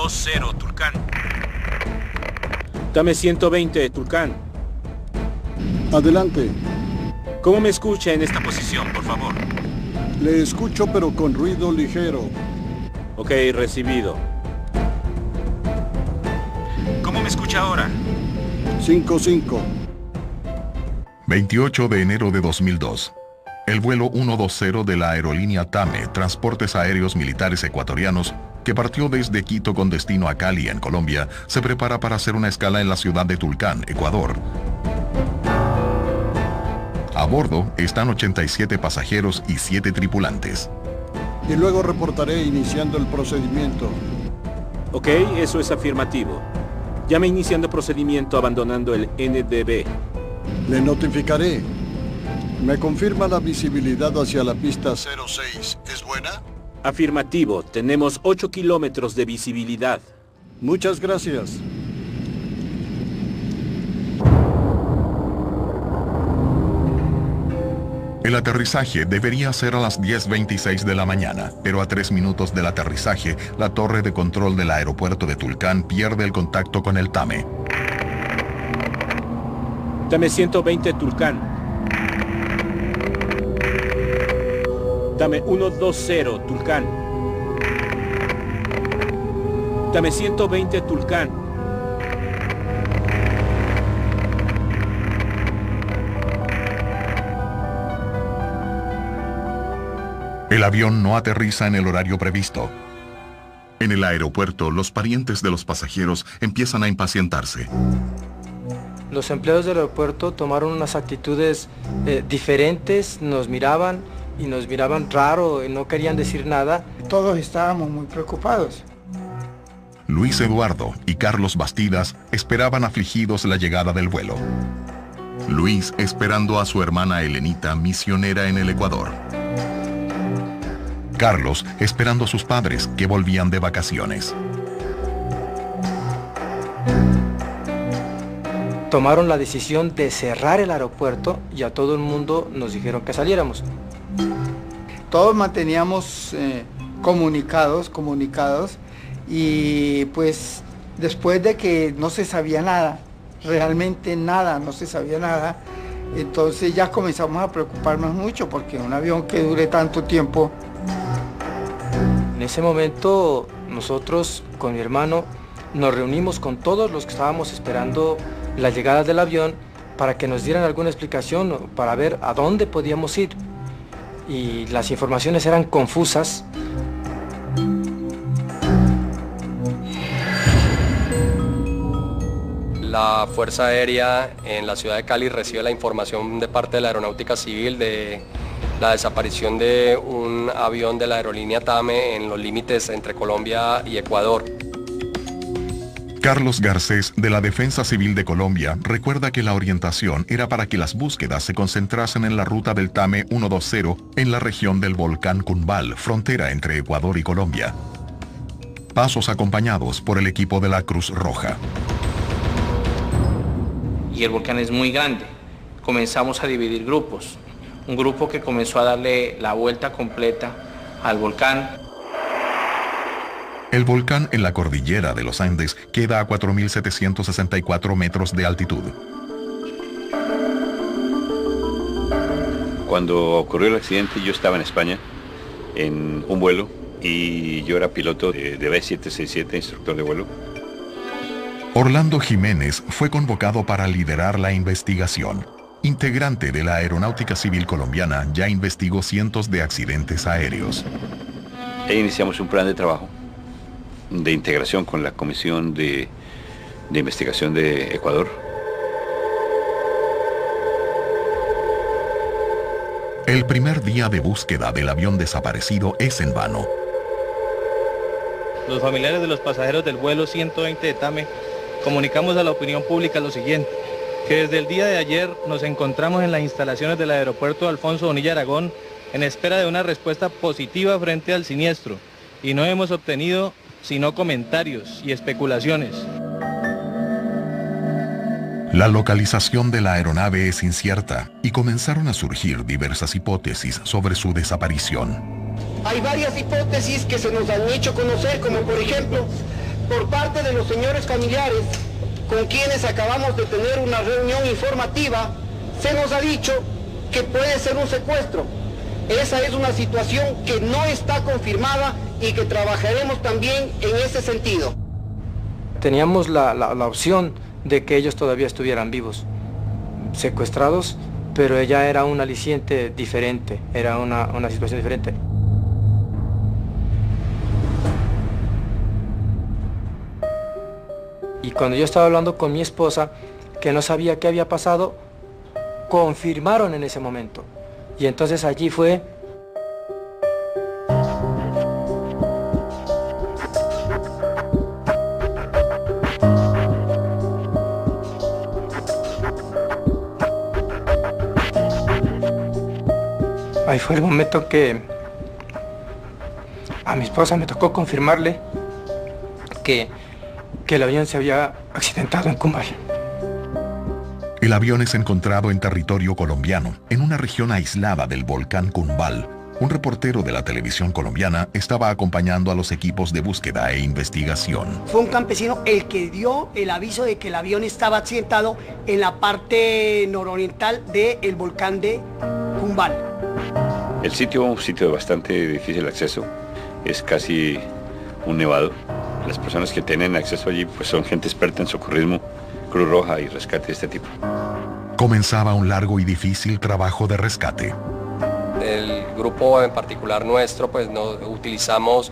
120, Tulcán. Dame 120, Tulcán. Adelante. ¿Cómo me escucha en esta posición, por favor? Le escucho, pero con ruido ligero. Ok, recibido. ¿Cómo me escucha ahora? 5-5. 28 de enero de 2002. El vuelo 120 de la aerolínea TAME, Transportes Aéreos Militares Ecuatorianos, que partió desde Quito con destino a Cali, en Colombia, se prepara para hacer una escala en la ciudad de Tulcán, Ecuador. A bordo están 87 pasajeros y 7 tripulantes. Y luego reportaré iniciando el procedimiento. Ok, eso es afirmativo. Llame iniciando procedimiento abandonando el NDB. Le notificaré. ¿Me confirma la visibilidad hacia la pista 06? ¿Es buena? Afirmativo. Tenemos 8 kilómetros de visibilidad. Muchas gracias. El aterrizaje debería ser a las 10:26 de la mañana, pero a 3 minutos del aterrizaje, la torre de control del aeropuerto de Tulcán pierde el contacto con el TAME. Dame 120, Tulcán. Dame 120, Tulcán. Dame 120, Tulcán. El avión no aterriza en el horario previsto. En el aeropuerto, los parientes de los pasajeros empiezan a impacientarse. Los empleados del aeropuerto tomaron unas actitudes diferentes, nos miraban raro y no querían decir nada. Todos estábamos muy preocupados. Luis Eduardo y Carlos Bastidas esperaban afligidos la llegada del vuelo. Luis esperando a su hermana Elenita, misionera en el Ecuador. Carlos esperando a sus padres que volvían de vacaciones. Tomaron la decisión de cerrar el aeropuerto y a todo el mundo nos dijeron que saliéramos. Todos manteníamos comunicados y pues después de que no se sabía nada, realmente nada, no se sabía nada, entonces ya comenzamos a preocuparnos mucho porque un avión que dure tanto tiempo. En ese momento nosotros con mi hermano nos reunimos con todos los que estábamos esperando la llegada del avión para que nos dieran alguna explicación, para ver a dónde podíamos ir. Y las informaciones eran confusas. La Fuerza Aérea en la ciudad de Cali recibe la información de parte de la Aeronáutica Civil de la desaparición de un avión de la aerolínea TAME en los límites entre Colombia y Ecuador. Carlos Garcés, de la Defensa Civil de Colombia, recuerda que la orientación era para que las búsquedas se concentrasen en la ruta del TAME 120 en la región del volcán Cumbal, frontera entre Ecuador y Colombia. Pasos acompañados por el equipo de la Cruz Roja. Y el volcán es muy grande. Comenzamos a dividir grupos. Un grupo que comenzó a darle la vuelta completa al volcán. El volcán en la cordillera de los Andes queda a 4.764 metros de altitud. Cuando ocurrió el accidente yo estaba en España en un vuelo y yo era piloto de B767, instructor de vuelo. Orlando Jiménez fue convocado para liderar la investigación. Integrante de la Aeronáutica Civil Colombiana, ya investigó cientos de accidentes aéreos. E iniciamos un plan de trabajo de integración con la Comisión de Investigación de Ecuador. El primer día de búsqueda del avión desaparecido es en vano. Los familiares de los pasajeros del vuelo 120 de TAME comunicamos a la opinión pública lo siguiente, que desde el día de ayer nos encontramos en las instalaciones del aeropuerto Alfonso Bonilla Aragón en espera de una respuesta positiva frente al siniestro y no hemos obtenido sino comentarios y especulaciones. La localización de la aeronave es incierta y comenzaron a surgir diversas hipótesis sobre su desaparición. Hay varias hipótesis que se nos han hecho conocer, como por ejemplo, por parte de los señores familiares, con quienes acabamos de tener una reunión informativa, se nos ha dicho que puede ser un secuestro. Esa es una situación que no está confirmada y que trabajaremos también en ese sentido. Teníamos la opción de que ellos todavía estuvieran vivos, secuestrados, pero ella era un aliciente diferente, era una situación diferente. Y cuando yo estaba hablando con mi esposa, que no sabía qué había pasado, confirmaron en ese momento. Y entonces allí fue... Ahí fue el momento que a mi esposa me tocó confirmarle que el avión se había accidentado en Cumbal. El avión es encontrado en territorio colombiano, en una región aislada del volcán Cumbal. Un reportero de la televisión colombiana estaba acompañando a los equipos de búsqueda e investigación. Fue un campesino el que dio el aviso de que el avión estaba accidentado en la parte nororiental del volcán de Cumbal. El sitio es un sitio de bastante difícil acceso, es casi un nevado. Las personas que tienen acceso allí pues son gente experta en socorrismo, Cruz Roja y rescate de este tipo. Comenzaba un largo y difícil trabajo de rescate. El grupo en particular nuestro, pues utilizamos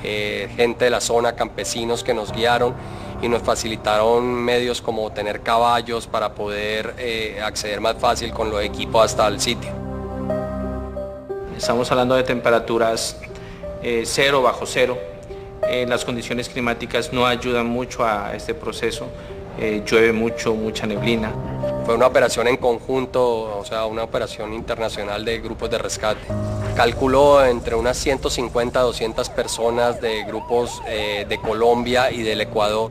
gente de la zona, campesinos que nos guiaron y nos facilitaron medios como tener caballos para poder acceder más fácil con los equipos hasta el sitio. Estamos hablando de temperaturas 0, bajo cero. Las condiciones climáticas no ayudan mucho a este proceso. Llueve mucho, mucha neblina. Fue una operación en conjunto, o sea, una operación internacional de grupos de rescate. Calculó entre unas 150 a 200 personas de grupos de Colombia y del Ecuador.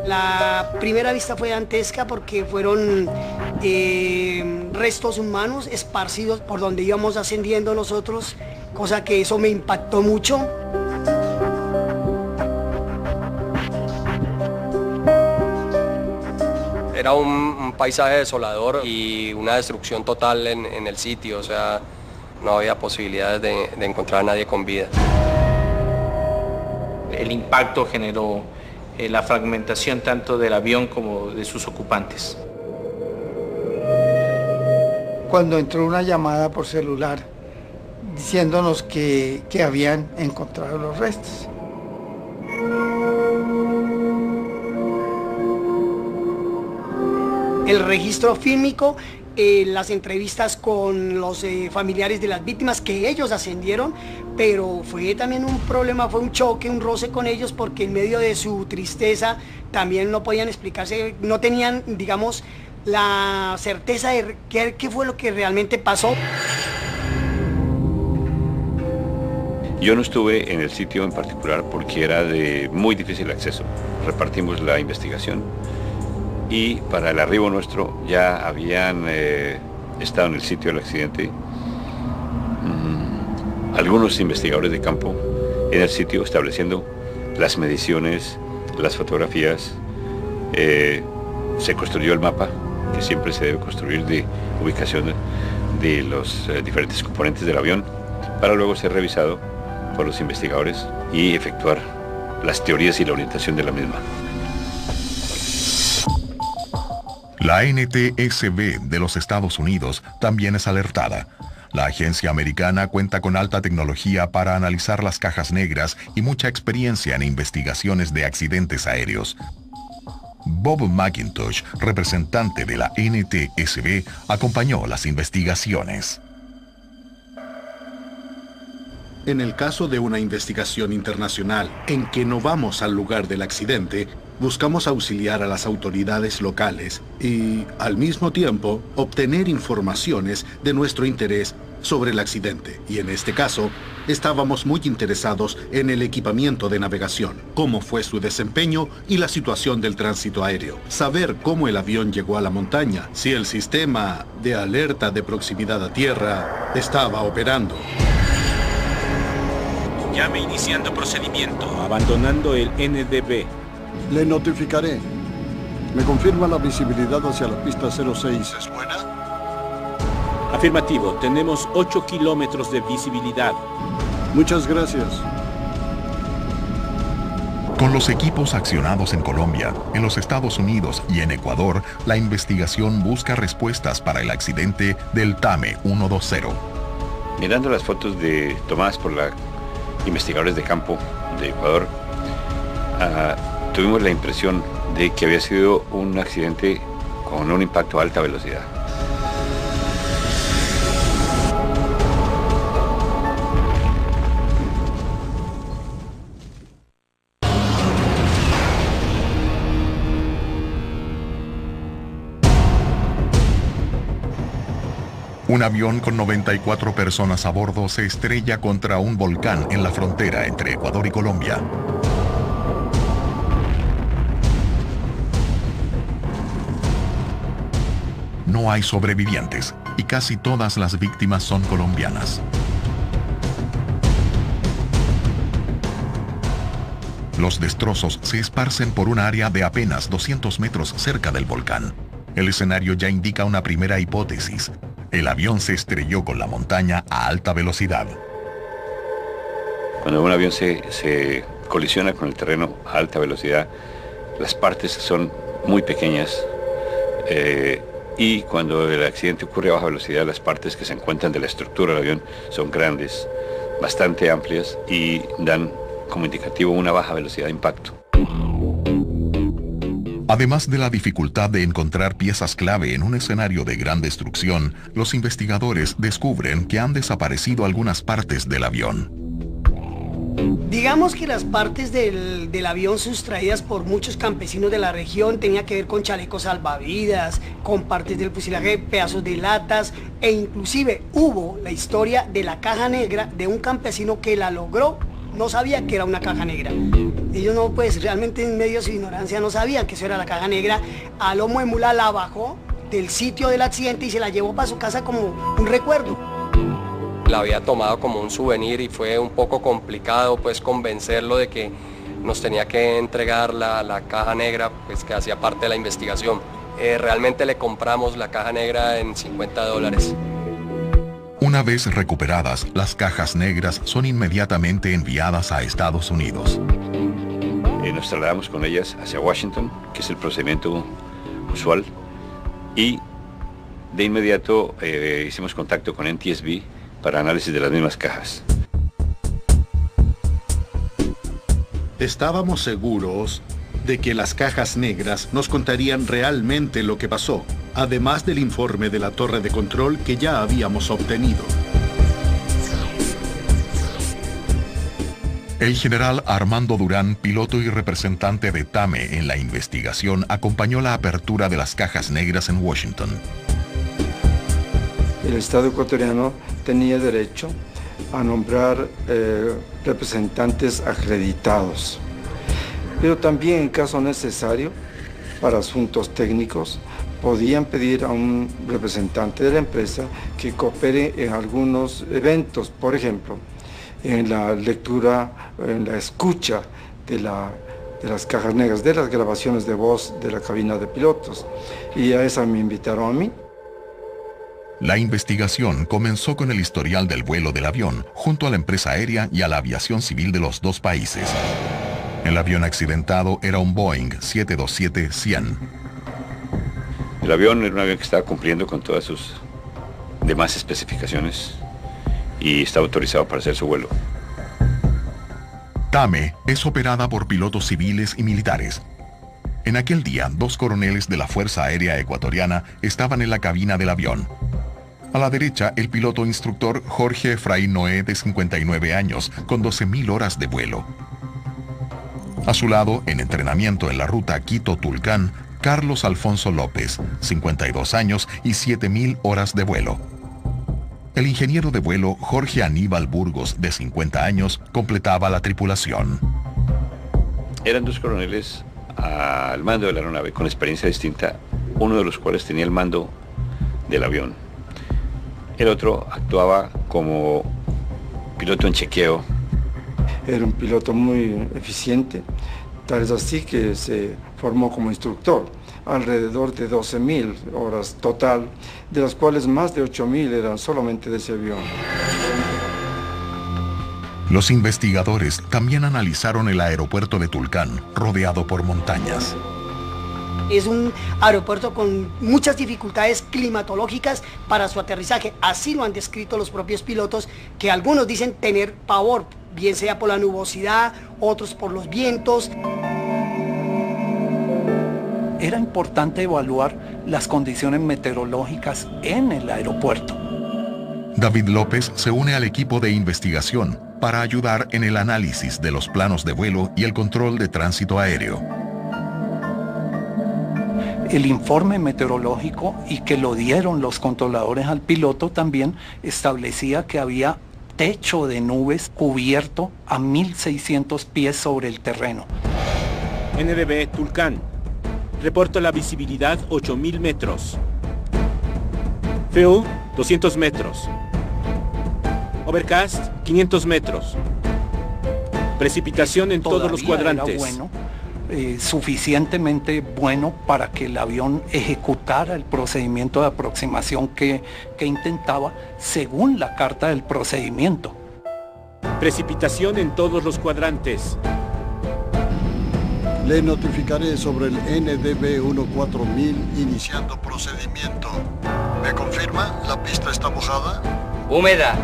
La primera vista fue dantesca porque fueron restos humanos esparcidos por donde íbamos ascendiendo nosotros, cosa que eso me impactó mucho. Era un paisaje desolador y una destrucción total en el sitio, o sea, no había posibilidades de encontrar a nadie con vida. El impacto generó la fragmentación tanto del avión como de sus ocupantes. Cuando entró una llamada por celular diciéndonos que habían encontrado los restos. El registro fílmico, las entrevistas con los familiares de las víctimas que ellos ascendieron, pero fue también un problema, fue un choque, un roce con ellos porque en medio de su tristeza también no podían explicarse, no tenían, digamos, la certeza de qué fue lo que realmente pasó. Yo no estuve en el sitio en particular porque era de muy difícil acceso. Repartimos la investigación y para el arribo nuestro ya habían estado en el sitio del accidente algunos investigadores de campo en el sitio estableciendo las mediciones, las fotografías. Se construyó el mapa que siempre se debe construir de ubicación de los diferentes componentes del avión para luego ser revisado por los investigadores y efectuar las teorías y la orientación de la misma. La NTSB de los Estados Unidos también es alertada. La agencia americana cuenta con alta tecnología para analizar las cajas negras y mucha experiencia en investigaciones de accidentes aéreos. Bob McIntosh, representante de la NTSB, acompañó las investigaciones. En el caso de una investigación internacional en que no vamos al lugar del accidente, buscamos auxiliar a las autoridades locales y, al mismo tiempo, obtener informaciones de nuestro interés sobre el accidente. Y en este caso, estábamos muy interesados en el equipamiento de navegación, cómo fue su desempeño y la situación del tránsito aéreo. Saber cómo el avión llegó a la montaña, si el sistema de alerta de proximidad a tierra estaba operando. Llame iniciando procedimiento, abandonando el NDB. Le notificaré. ¿Me confirma la visibilidad hacia la pista 06 es buena? Afirmativo, tenemos 8 kilómetros de visibilidad. Muchas gracias. Con los equipos accionados en Colombia, en los Estados Unidos y en Ecuador, la investigación busca respuestas para el accidente del TAME 120. Mirando las fotos tomadas por los investigadores de campo de Ecuador, tuvimos la impresión de que había sido un accidente con un impacto a alta velocidad. Un avión con 94 personas a bordo se estrella contra un volcán en la frontera entre Ecuador y Colombia. No hay sobrevivientes y casi todas las víctimas son colombianas. Los destrozos se esparcen por un área de apenas 200 metros cerca del volcán. El escenario ya indica una primera hipótesis. El avión se estrelló con la montaña a alta velocidad. Cuando un avión se colisiona con el terreno a alta velocidad, las partes son muy pequeñas y cuando el accidente ocurre a baja velocidad, las partes que se encuentran de la estructura del avión son grandes, bastante amplias y dan como indicativo una baja velocidad de impacto. Además de la dificultad de encontrar piezas clave en un escenario de gran destrucción, los investigadores descubren que han desaparecido algunas partes del avión. Digamos que las partes del avión sustraídas por muchos campesinos de la región tenía que ver con chalecos salvavidas, con partes del fuselaje, pedazos de latas e inclusive hubo la historia de la caja negra de un campesino que la logró. No sabía que era una caja negra. Ellos no, pues realmente en medio de su ignorancia no sabían que eso era la caja negra. A lomo de mula la bajó del sitio del accidente y se la llevó para su casa como un recuerdo. La había tomado como un souvenir y fue un poco complicado pues convencerlo de que nos tenía que entregar la caja negra pues que hacía parte de la investigación. Realmente le compramos la caja negra en $50. Una vez recuperadas, las cajas negras son inmediatamente enviadas a Estados Unidos. Nos trasladamos con ellas hacia Washington, que es el procedimiento usual, y de inmediato hicimos contacto con NTSB para análisis de las mismas cajas. Estábamos seguros de que las cajas negras nos contarían realmente lo que pasó, además del informe de la torre de control que ya habíamos obtenido. El general Armando Durán, piloto y representante de TAME en la investigación, acompañó la apertura de las cajas negras en Washington. El Estado ecuatoriano tenía derecho a nombrar representantes acreditados, pero también en caso necesario, para asuntos técnicos, podían pedir a un representante de la empresa que coopere en algunos eventos, por ejemplo, en la lectura, en la escucha de las cajas negras, de las grabaciones de voz de la cabina de pilotos. Y a esa me invitaron a mí. La investigación comenzó con el historial del vuelo del avión, junto a la empresa aérea y a la aviación civil de los dos países. El avión accidentado era un Boeing 727-100. El avión era un avión que estaba cumpliendo con todas sus demás especificaciones y está autorizado para hacer su vuelo. TAME es operada por pilotos civiles y militares. En aquel día, 2 coroneles de la Fuerza Aérea Ecuatoriana estaban en la cabina del avión. A la derecha, el piloto instructor Jorge Efraín Noé, de 59 años, con 12.000 horas de vuelo. A su lado, en entrenamiento en la ruta Quito-Tulcán, Carlos Alfonso López, 52 años y 7.000 horas de vuelo. El ingeniero de vuelo Jorge Aníbal Burgos, de 50 años, completaba la tripulación. Eran 2 coroneles al mando de la aeronave con experiencia distinta, uno de los cuales tenía el mando del avión. El otro actuaba como piloto en chequeo Era un piloto muy eficiente, tal es así que se formó como instructor. Alrededor de 12.000 horas total, de las cuales más de 8.000 eran solamente de ese avión. Los investigadores también analizaron el aeropuerto de Tulcán, rodeado por montañas. Es un aeropuerto con muchas dificultades climatológicas para su aterrizaje. Así lo han descrito los propios pilotos, que algunos dicen tener pavor, bien sea por la nubosidad, otros por los vientos. Era importante evaluar las condiciones meteorológicas en el aeropuerto. David López se une al equipo de investigación para ayudar en el análisis de los planos de vuelo y el control de tránsito aéreo. El informe meteorológico, y que lo dieron los controladores al piloto, también establecía que había techo de nubes cubierto a 1.600 pies sobre el terreno. NDB Tulcán. Reporto la visibilidad 8.000 metros. FEU 200 metros. Overcast 500 metros. Precipitación en todos los cuadrantes. Era bueno, suficientemente bueno para que el avión ejecutara el procedimiento de aproximación que intentaba según la carta del procedimiento. Precipitación en todos los cuadrantes. Le notificaré sobre el NDB 14000 iniciando procedimiento. ¿Me confirma? ¿La pista está mojada? Húmeda.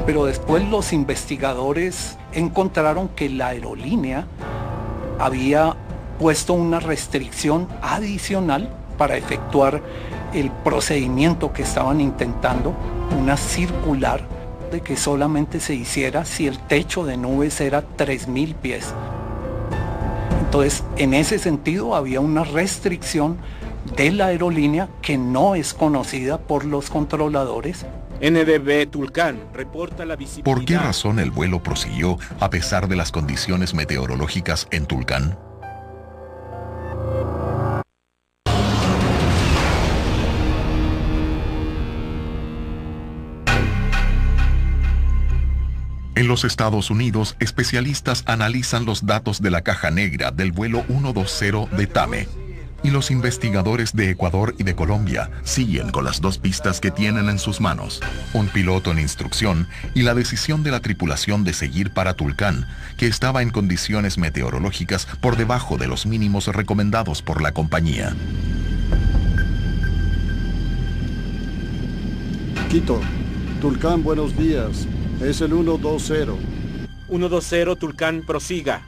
Pero después los investigadores encontraron que la aerolínea había puesto una restricción adicional para efectuar el procedimiento que estaban intentando, una circular de que solamente se hiciera si el techo de nubes era 3.000 pies. Entonces, en ese sentido había una restricción de la aerolínea que no es conocida por los controladores. NDB Tulcán reporta la visibilidad. ¿Por qué razón el vuelo prosiguió a pesar de las condiciones meteorológicas en Tulcán? En los Estados Unidos, especialistas analizan los datos de la caja negra del vuelo 120 de TAME. Y los investigadores de Ecuador y de Colombia siguen con las dos pistas que tienen en sus manos. Un piloto en instrucción y la decisión de la tripulación de seguir para Tulcán, que estaba en condiciones meteorológicas por debajo de los mínimos recomendados por la compañía. Quito, Tulcán, buenos días. Es el 120. 120 Tulcán, prosiga.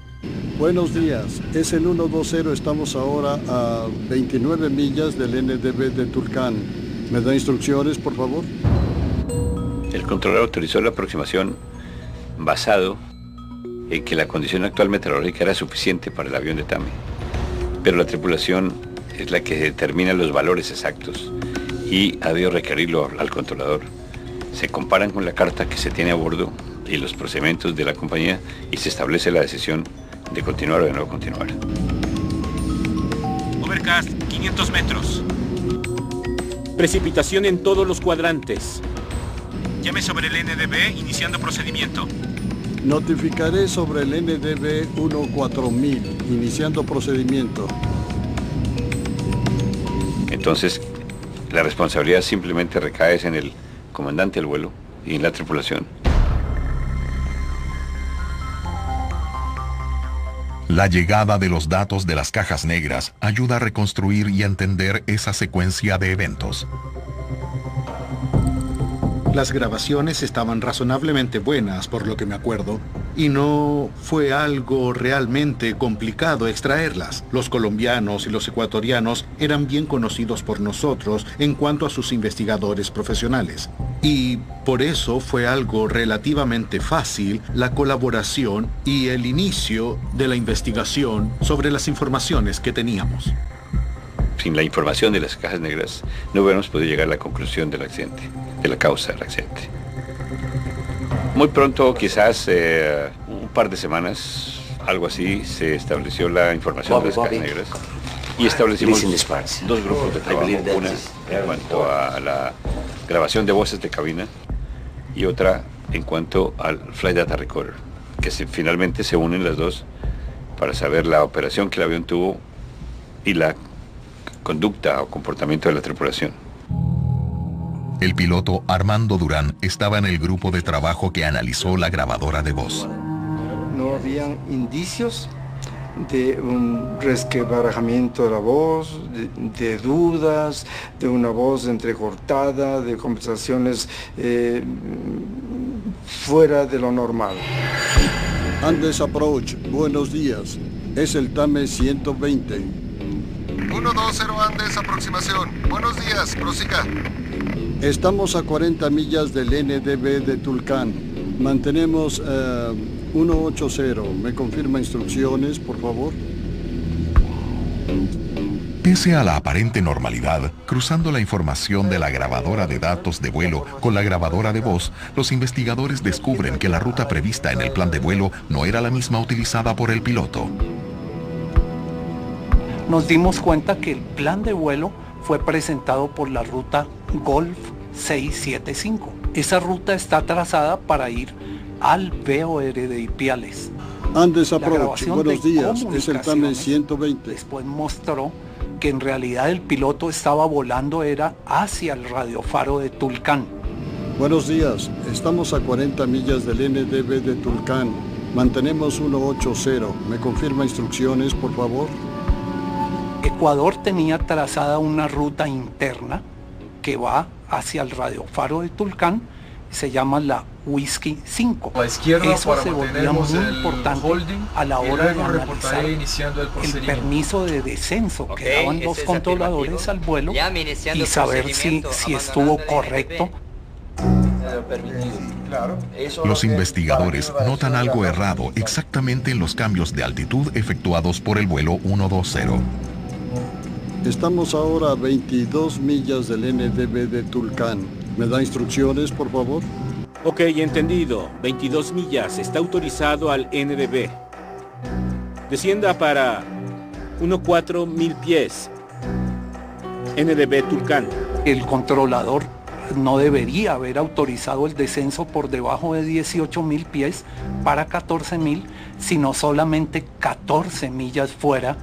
Buenos días, es el 120, estamos ahora a 29 millas del NDB de Tulcán. ¿Me da instrucciones, por favor? El controlador autorizó la aproximación basado en que la condición actual meteorológica era suficiente para el avión de TAME. Pero la tripulación es la que determina los valores exactos y ha debido requerirlo al controlador. Se comparan con la carta que se tiene a bordo y los procedimientos de la compañía y se establece la decisión de continuar o de no continuar. Overcast 500 metros. Precipitación en todos los cuadrantes. Llame sobre el NDB iniciando procedimiento. Notificaré sobre el NDB 14000 iniciando procedimiento. Entonces, la responsabilidad simplemente recae en el comandante del vuelo y en la tripulación. La llegada de los datos de las cajas negras ayuda a reconstruir y entender esa secuencia de eventos. Las grabaciones estaban razonablemente buenas, por lo que me acuerdo, y no fue algo realmente complicado extraerlas. Los colombianos y los ecuatorianos eran bien conocidos por nosotros en cuanto a sus investigadores profesionales. Y por eso fue algo relativamente fácil la colaboración y el inicio de la investigación sobre las informaciones que teníamos. Sin la información de las cajas negras, no hubiéramos podido llegar a la conclusión del accidente, de la causa del accidente. Muy pronto, quizás un par de semanas, algo así, se estableció la información de las cajas negras y establecimos dos grupos de trabajo, una en cuanto a la grabación de voces de cabina y otra en cuanto al Flight Data Recorder, que finalmente se unen las dos para saber la operación que el avión tuvo y la conducta o comportamiento de la tripulación. El piloto Armando Durán estaba en el grupo de trabajo que analizó la grabadora de voz. No habían indicios de un resquebrajamiento de la voz, de dudas, de una voz entrecortada, de conversaciones fuera de lo normal. Andes Approach, buenos días. Es el TAME 120. 120 Andes, aproximación. Buenos días, prosiga. Estamos a 40 millas del NDB de Tulcán. Mantenemos 180. ¿Me confirma instrucciones, por favor? Pese a la aparente normalidad, cruzando la información de la grabadora de datos de vuelo con la grabadora de voz, los investigadores descubren que la ruta prevista en el plan de vuelo no era la misma utilizada por el piloto. Nos dimos cuenta que el plan de vuelo fue presentado por la ruta Golf 675. Esa ruta está trazada para ir al VOR de Ipiales. Andes Approach, buenos días. Es el TAME 120. Después mostró que en realidad el piloto estaba volando era hacia el radiofaro de Tulcán. Buenos días. Estamos a 40 millas del NDB de Tulcán. Mantenemos 180. ¿Me confirma instrucciones, por favor? Ecuador tenía trazada una ruta interna que va hacia el radiofaro de Tulcán, se llama la Whisky 5. Eso se volvía muy importante a la hora de analizar el permiso de descenso que daban los controladores al vuelo y saber si estuvo correcto. Los investigadores notan algo errado exactamente en los cambios de altitud efectuados por el vuelo 120. Estamos ahora a 22 millas del NDB de Tulcán. ¿Me da instrucciones, por favor? Ok, entendido. 22 millas. Está autorizado al NDB. Descienda para 14.000 pies. NDB Tulcán. El controlador no debería haber autorizado el descenso por debajo de 18.000 pies para 14.000, sino solamente 14 millas fuera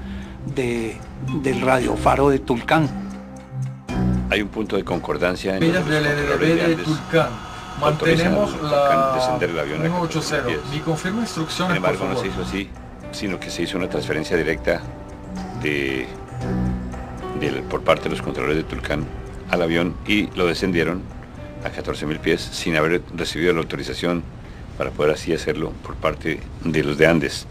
del radiofaro de Tulcán. Hay un punto de concordancia en millas del NDB de Tulcán. Mantenemos la 180. ¿Me confirma instrucciones, sin embargo, por favor? No se hizo así, sino que se hizo una transferencia directa por parte de los controladores de Tulcán al avión y lo descendieron a 14.000 pies sin haber recibido la autorización para poder así hacerlo por parte de los de Andes.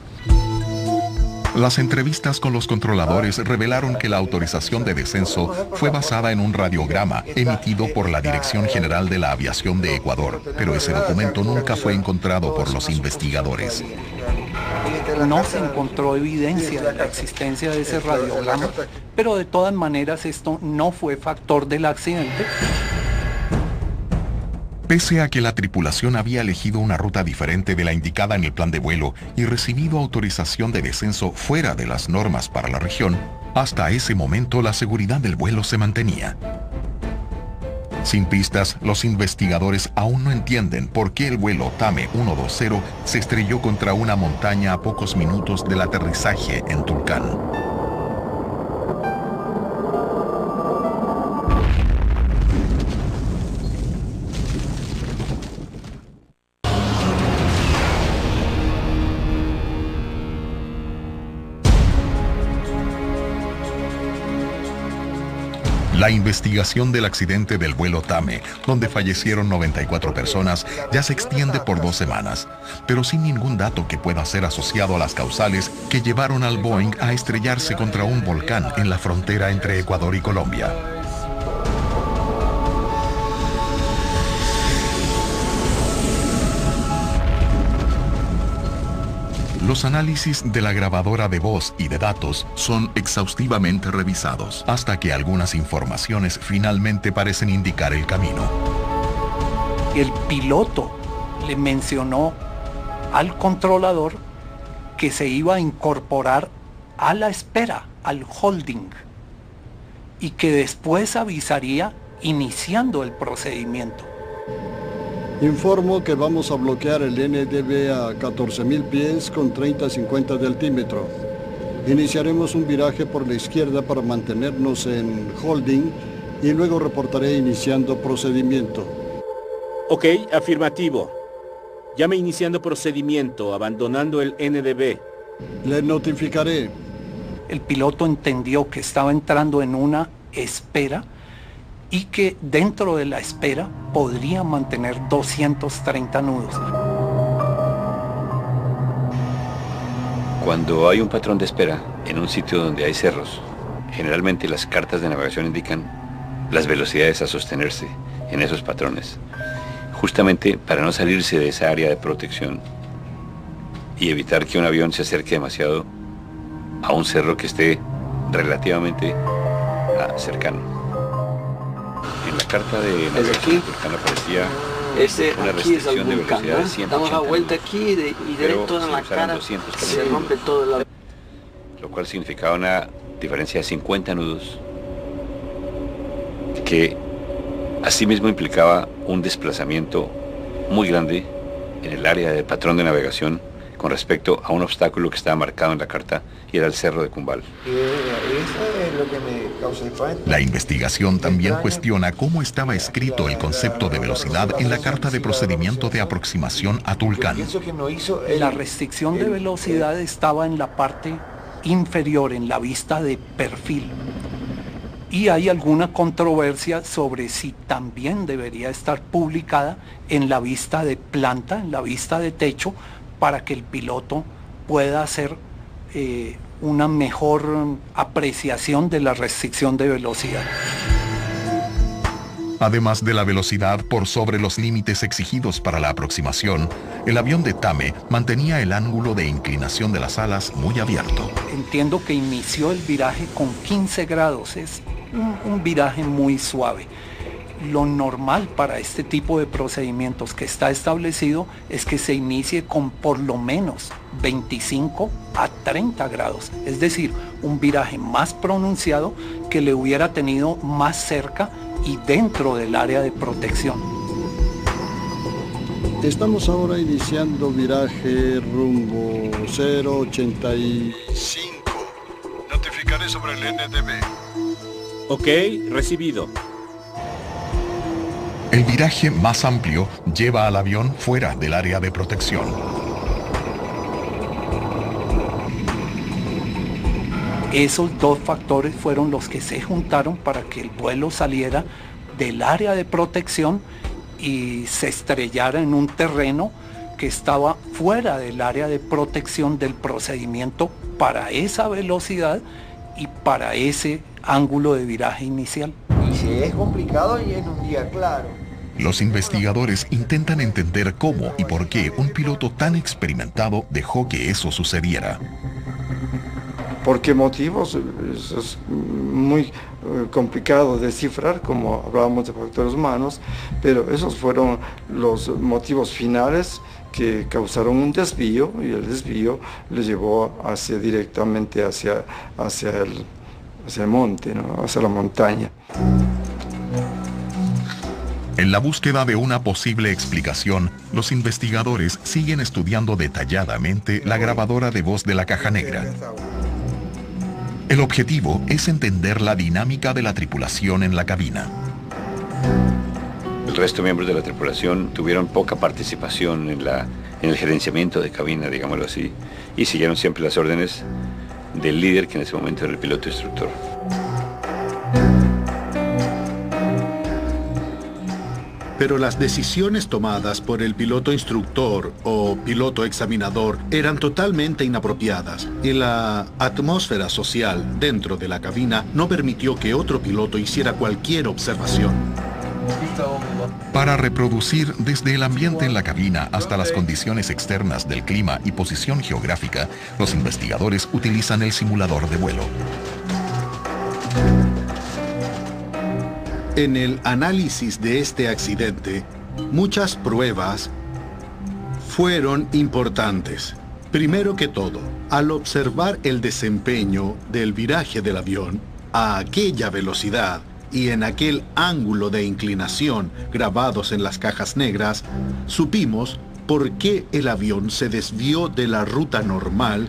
Las entrevistas con los controladores revelaron que la autorización de descenso fue basada en un radiograma emitido por la Dirección General de la Aviación de Ecuador, pero ese documento nunca fue encontrado por los investigadores. No se encontró evidencia de la existencia de ese radiograma, pero de todas maneras esto no fue factor del accidente. Pese a que la tripulación había elegido una ruta diferente de la indicada en el plan de vuelo y recibido autorización de descenso fuera de las normas para la región, hasta ese momento la seguridad del vuelo se mantenía. Sin pistas, los investigadores aún no entienden por qué el vuelo TAME 120 se estrelló contra una montaña a pocos minutos del aterrizaje en Tulcán. La investigación del accidente del vuelo TAME, donde fallecieron 94 personas, ya se extiende por 2 semanas, pero sin ningún dato que pueda ser asociado a las causales que llevaron al Boeing a estrellarse contra un volcán en la frontera entre Ecuador y Colombia. Los análisis de la grabadora de voz y de datos son exhaustivamente revisados, hasta que algunas informaciones finalmente parecen indicar el camino. El piloto le mencionó al controlador que se iba a incorporar a la espera, al holding, y que después avisaría iniciando el procedimiento. Informo que vamos a bloquear el NDB a 14.000 pies con 30-50 de altímetro. Iniciaremos un viraje por la izquierda para mantenernos en holding y luego reportaré iniciando procedimiento. Ok, afirmativo. Llame iniciando procedimiento, abandonando el NDB. Le notificaré. El piloto entendió que estaba entrando en una espera y que dentro de la espera podría mantener 230 nudos. Cuando hay un patrón de espera en un sitio donde hay cerros, generalmente las cartas de navegación indican las velocidades a sostenerse en esos patrones, justamente para no salirse de esa área de protección y evitar que un avión se acerque demasiado a un cerro que esté relativamente cercano. En la carta de navegación aparecía una restricción de velocidad de 180 damos la vuelta aquí y directo en la cara se rompe todo el avión. Lo cual significaba una diferencia de 50 nudos que asimismo implicaba un desplazamiento muy grande en el área del patrón de navegación con respecto a un obstáculo que estaba marcado en la carta y era el Cerro de Cumbal. La investigación también cuestiona cómo estaba escrito el concepto de velocidad en la carta de procedimiento de aproximación a Tulcán. La restricción de velocidad estaba en la parte inferior, en la vista de perfil. Y hay alguna controversia sobre si también debería estar publicada en la vista de planta, en la vista de techo, para que el piloto pueda hacer una mejor apreciación de la restricción de velocidad. Además de la velocidad por sobre los límites exigidos para la aproximación, el avión de TAME mantenía el ángulo de inclinación de las alas muy abierto. Entiendo que inició el viraje con 15 grados, es un viraje muy suave. Lo normal para este tipo de procedimientos que está establecido es que se inicie con por lo menos 25 a 30 grados, es decir, un viraje más pronunciado que le hubiera tenido más cerca y dentro del área de protección. Estamos ahora iniciando viraje rumbo 085. Notificaré sobre el NDB. Ok, recibido. El viraje más amplio lleva al avión fuera del área de protección. Esos dos factores fueron los que se juntaron para que el vuelo saliera del área de protección y se estrellara en un terreno que estaba fuera del área de protección del procedimiento para esa velocidad y para ese ángulo de viraje inicial. Y si es complicado y en un día claro. Los investigadores intentan entender cómo y por qué un piloto tan experimentado dejó que eso sucediera. ¿Por qué motivos? Eso es muy complicado de descifrar, como hablábamos de factores humanos, pero esos fueron los motivos finales que causaron un desvío, y el desvío le llevó directamente hacia el monte, ¿no? Hacia la montaña. En la búsqueda de una posible explicación, los investigadores siguen estudiando detalladamente la grabadora de voz de la caja negra. El objetivo es entender la dinámica de la tripulación en la cabina. El resto de miembros de la tripulación tuvieron poca participación en el gerenciamiento de cabina, digámoslo así, y siguieron siempre las órdenes del líder, que en ese momento era el piloto instructor. Pero las decisiones tomadas por el piloto instructor o piloto examinador eran totalmente inapropiadas y la atmósfera social dentro de la cabina no permitió que otro piloto hiciera cualquier observación. Para reproducir desde el ambiente en la cabina hasta las condiciones externas del clima y posición geográfica, los investigadores utilizan el simulador de vuelo. En el análisis de este accidente, muchas pruebas fueron importantes. Primero que todo, al observar el desempeño del viraje del avión a aquella velocidad, y en aquel ángulo de inclinación grabados en las cajas negras, supimos por qué el avión se desvió de la ruta normal,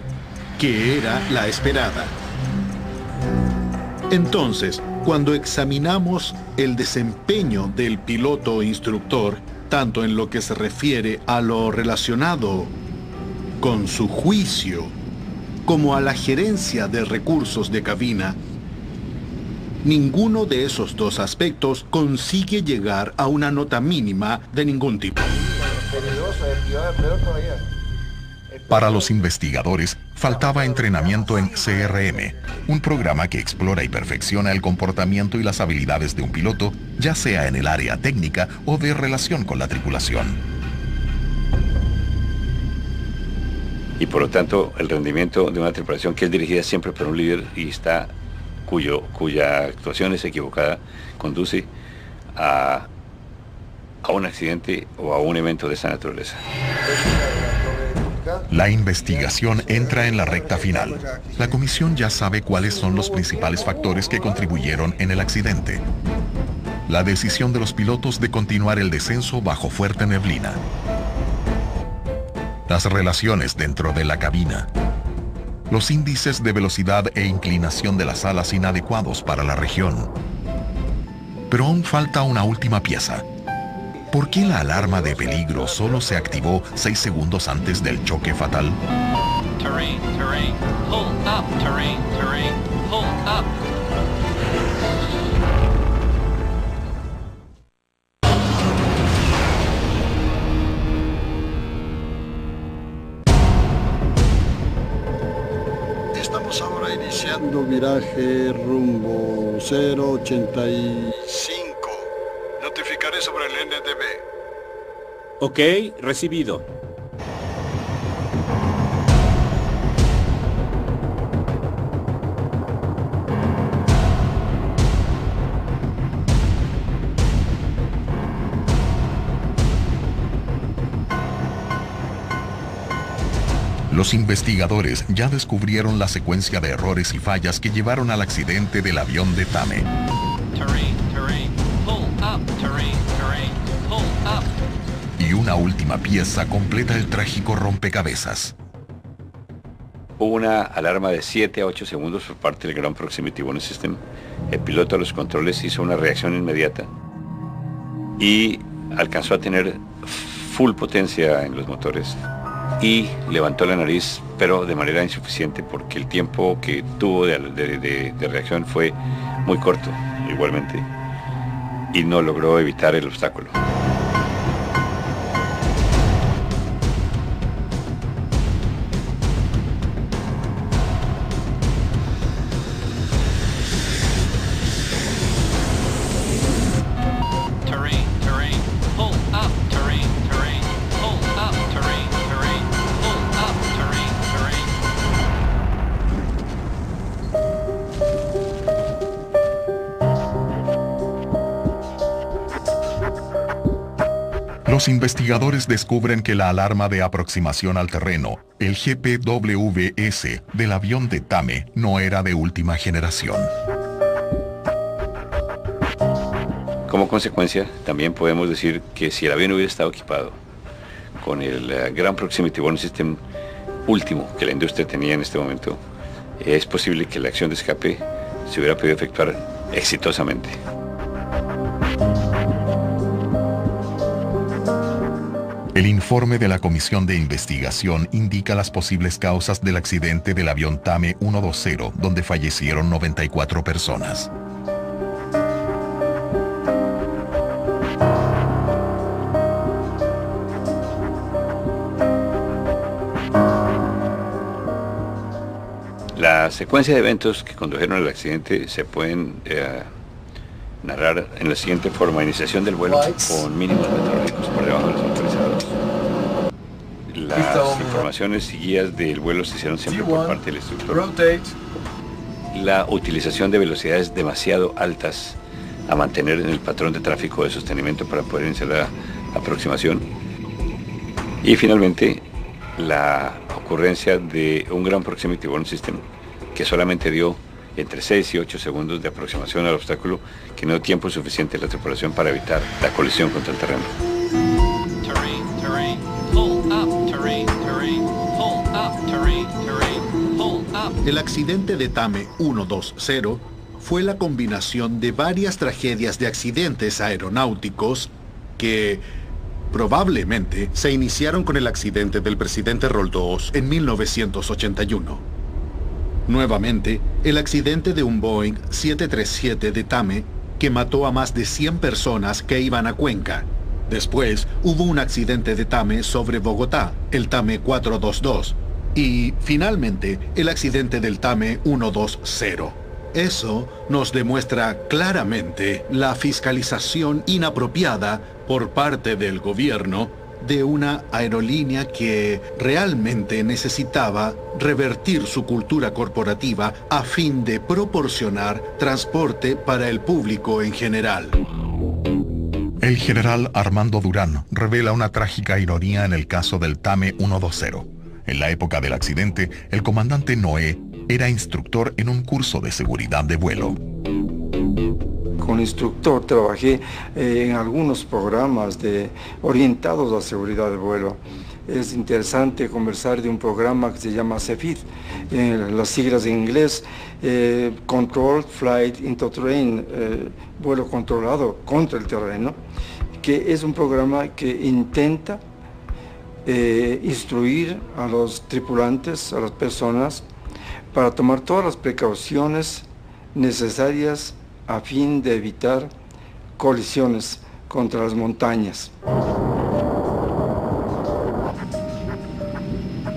que era la esperada. Entonces, cuando examinamos el desempeño del piloto instructor, tanto en lo que se refiere a lo relacionado con su juicio, como a la gerencia de recursos de cabina, ninguno de esos dos aspectos consigue llegar a una nota mínima de ningún tipo. Para los investigadores, faltaba entrenamiento en CRM, un programa que explora y perfecciona el comportamiento y las habilidades de un piloto, ya sea en el área técnica o de relación con la tripulación. Y por lo tanto, el rendimiento de una tripulación que es dirigida siempre por un líder y cuya actuación es equivocada, conduce a un accidente o a un evento de esa naturaleza. La investigación entra en la recta final. La comisión ya sabe cuáles son los principales factores que contribuyeron en el accidente. La decisión de los pilotos de continuar el descenso bajo fuerte neblina. Las relaciones dentro de la cabina. Los índices de velocidad e inclinación de las alas inadecuados para la región. Pero aún falta una última pieza. ¿Por qué la alarma de peligro solo se activó 6 segundos antes del choque fatal? Terrain, terrain, pull up, terrain, terrain, pull up. Estamos ahora iniciando viraje rumbo 085. Notificaré sobre el NDB. Ok, recibido. Los investigadores ya descubrieron la secuencia de errores y fallas que llevaron al accidente del avión de TAME. Terrain, terrain, pull up, terrain, terrain, pull up. Y una última pieza completa el trágico rompecabezas. Hubo una alarma de 7 a 8 segundos por parte del Ground Proximity Warning System. El piloto a los controles hizo una reacción inmediata y alcanzó a tener full potencia en los motores y levantó la nariz, pero de manera insuficiente porque el tiempo que tuvo de reacción fue muy corto igualmente y no logró evitar el obstáculo. Los investigadores descubren que la alarma de aproximación al terreno, el GPWS del avión de TAME, no era de última generación. Como consecuencia, también podemos decir que si el avión hubiera estado equipado con el Ground Proximity Warning System último que la industria tenía en este momento, es posible que la acción de escape se hubiera podido efectuar exitosamente. El informe de la Comisión de Investigación indica las posibles causas del accidente del avión TAME 120, donde fallecieron 94 personas. La secuencia de eventos que condujeron al accidente se pueden narrar en la siguiente forma: iniciación del vuelo con mínimos meteorológicos por debajo de los autorizados. Las informaciones y guías del vuelo se hicieron siempre por parte del instructor. La utilización de velocidades demasiado altas a mantener en el patrón de tráfico de sostenimiento para poder iniciar la aproximación. Y finalmente, la ocurrencia de un Ground Proximity Warning System que solamente dio entre 6 y 8 segundos de aproximación al obstáculo, que no dio tiempo suficiente a la tripulación para evitar la colisión contra el terreno. Terrain, terrain, pull up, terrain, terrain, pull up, terrain, terrain, pull up. El accidente de Tame 120 fue la combinación de varias tragedias de accidentes aeronáuticos que probablemente se iniciaron con el accidente del presidente Roldós en 1981. Nuevamente, el accidente de un Boeing 737 de Tame que mató a más de 100 personas que iban a Cuenca. Después, hubo un accidente de Tame sobre Bogotá, el Tame 422. Y, finalmente, el accidente del Tame 120. Eso nos demuestra claramente la fiscalización inapropiada por parte del gobierno de una aerolínea que realmente necesitaba revertir su cultura corporativa a fin de proporcionar transporte para el público en general. El general Armando Durán revela una trágica ironía en el caso del Tame 120. En la época del accidente, el comandante Noé era instructor en un curso de seguridad de vuelo. Como instructor trabajé en algunos programas orientados a seguridad de vuelo. Es interesante conversar de un programa que se llama CEFIT, las siglas en inglés, Controlled Flight into Terrain, vuelo controlado contra el terreno, que es un programa que intenta instruir a los tripulantes, a las personas, para tomar todas las precauciones necesarias a fin de evitar colisiones contra las montañas.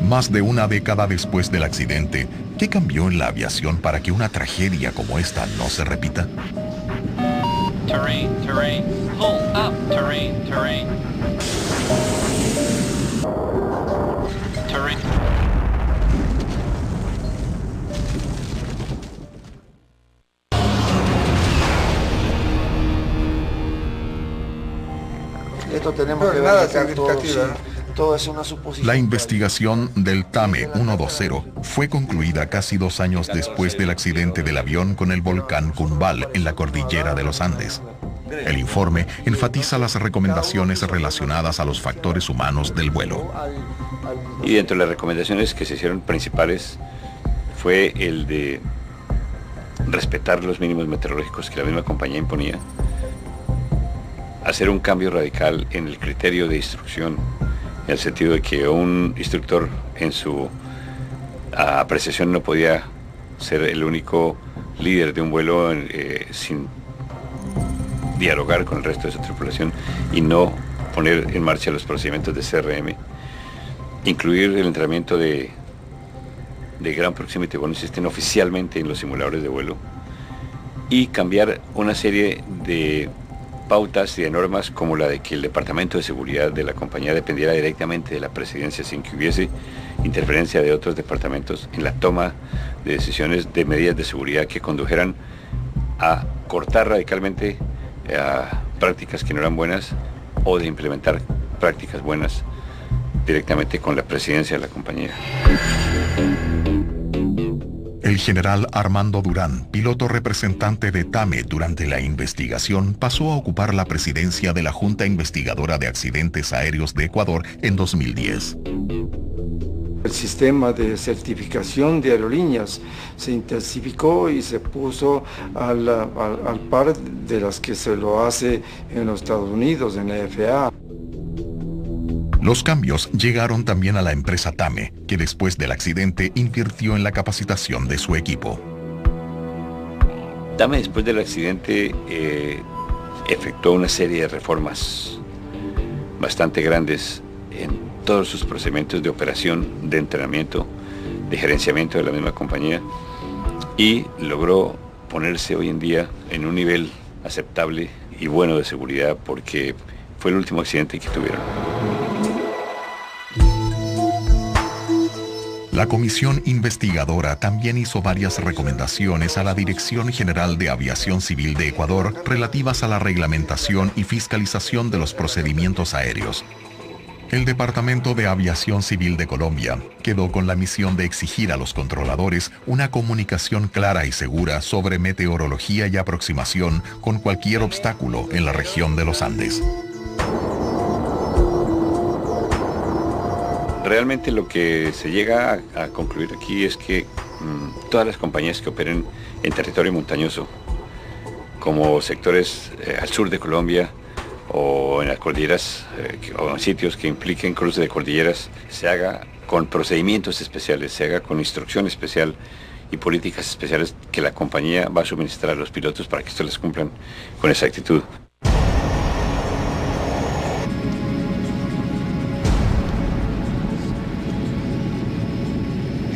Más de una década después del accidente, ¿qué cambió en la aviación para que una tragedia como esta no se repita? Terrain, terrain, pull up, terrain, terrain. Terrain. Esto tenemos que verificar todo, sí, todo es una suposición. La investigación del Tame 120 fue concluida casi 2 años después del accidente del avión con el volcán Cumbal en la cordillera de los Andes. El informe enfatiza las recomendaciones relacionadas a los factores humanos del vuelo. Y dentro de las recomendaciones que se hicieron principales fue el de respetar los mínimos meteorológicos que la misma compañía imponía, hacer un cambio radical en el criterio de instrucción, en el sentido de que un instructor en su apreciación no podía ser el único líder de un vuelo sin dialogar con el resto de su tripulación y no poner en marcha los procedimientos de CRM, incluir el entrenamiento de Ground Proximity Warning System oficialmente en los simuladores de vuelo y cambiar una serie de pautas y de normas como la de que el departamento de seguridad de la compañía dependiera directamente de la presidencia sin que hubiese interferencia de otros departamentos en la toma de decisiones de medidas de seguridad que condujeran a cortar radicalmente a prácticas que no eran buenas o de implementar prácticas buenas directamente con la presidencia de la compañía. El general Armando Durán, piloto representante de Tame durante la investigación, pasó a ocupar la presidencia de la Junta Investigadora de Accidentes Aéreos de Ecuador en 2010. El sistema de certificación de aerolíneas se intensificó y se puso al par de las que se lo hace en los Estados Unidos, en la FAA. Los cambios llegaron también a la empresa Tame, que después del accidente invirtió en la capacitación de su equipo. Tame después del accidente efectuó una serie de reformas bastante grandes en todos sus procedimientos de operación, de entrenamiento, de gerenciamiento de la misma compañía y logró ponerse hoy en día en un nivel aceptable y bueno de seguridad porque fue el último accidente que tuvieron. La comisión investigadora también hizo varias recomendaciones a la Dirección General de Aviación Civil de Ecuador relativas a la reglamentación y fiscalización de los procedimientos aéreos. El Departamento de Aviación Civil de Colombia quedó con la misión de exigir a los controladores una comunicación clara y segura sobre meteorología y aproximación con cualquier obstáculo en la región de los Andes. Realmente lo que se llega a concluir aquí es que todas las compañías que operen en territorio montañoso, como sectores al sur de Colombia, o en las cordilleras o en sitios que impliquen cruce de cordilleras, se haga con procedimientos especiales, se haga con instrucción especial y políticas especiales que la compañía va a suministrar a los pilotos para que estos les cumplan con exactitud.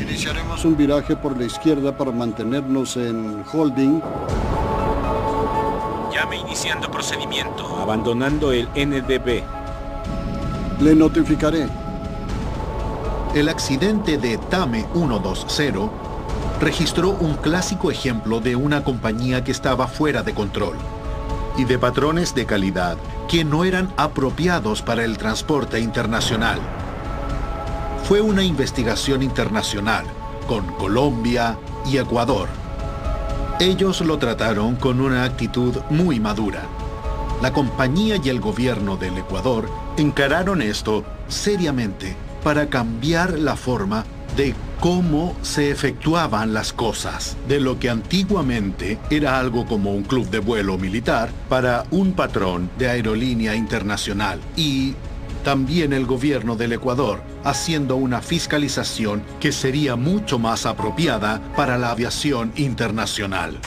Iniciaremos un viraje por la izquierda para mantenernos en holding. Llame iniciando procedimiento, abandonando el NDB. Le notificaré. El accidente de TAME 120 registró un clásico ejemplo de una compañía que estaba fuera de control y de patrones de calidad que no eran apropiados para el transporte internacional. Fue una investigación internacional con Colombia y Ecuador. Ellos lo trataron con una actitud muy madura. La compañía y el gobierno del Ecuador encararon esto seriamente para cambiar la forma de cómo se efectuaban las cosas, de lo que antiguamente era algo como un club de vuelo militar para un patrón de aerolínea internacional, y también el gobierno del Ecuador haciendo una fiscalización que sería mucho más apropiada para la aviación internacional.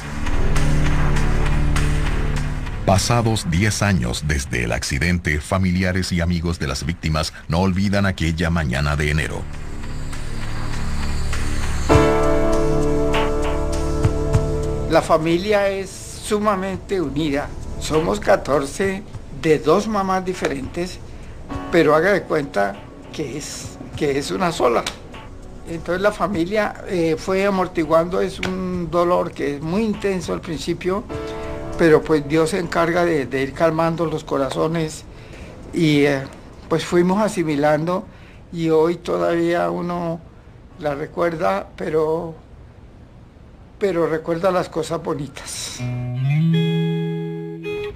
Pasados 10 años desde el accidente, familiares y amigos de las víctimas no olvidan aquella mañana de enero. La familia es sumamente unida. Somos 14 de 2 mamás diferentes, pero haga de cuenta que es una sola. Entonces la familia fue amortiguando, es un dolor que es muy intenso al principio, pero pues Dios se encarga de ir calmando los corazones y pues fuimos asimilando, y hoy todavía uno la recuerda, pero recuerda las cosas bonitas.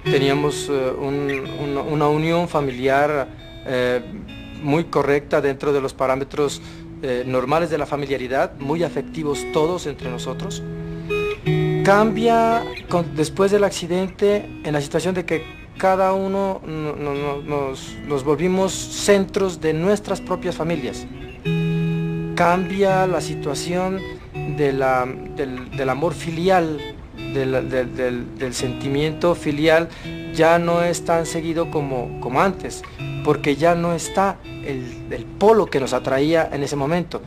Teníamos una unión familiar muy correcta dentro de los parámetros normales de la familiaridad, muy afectivos todos entre nosotros. Cambia después del accidente en la situación de que cada uno nos volvimos centros de nuestras propias familias. Cambia la situación del amor filial, del sentimiento filial, ya no es tan seguido como antes, porque ya no está el polo que nos atraía en ese momento.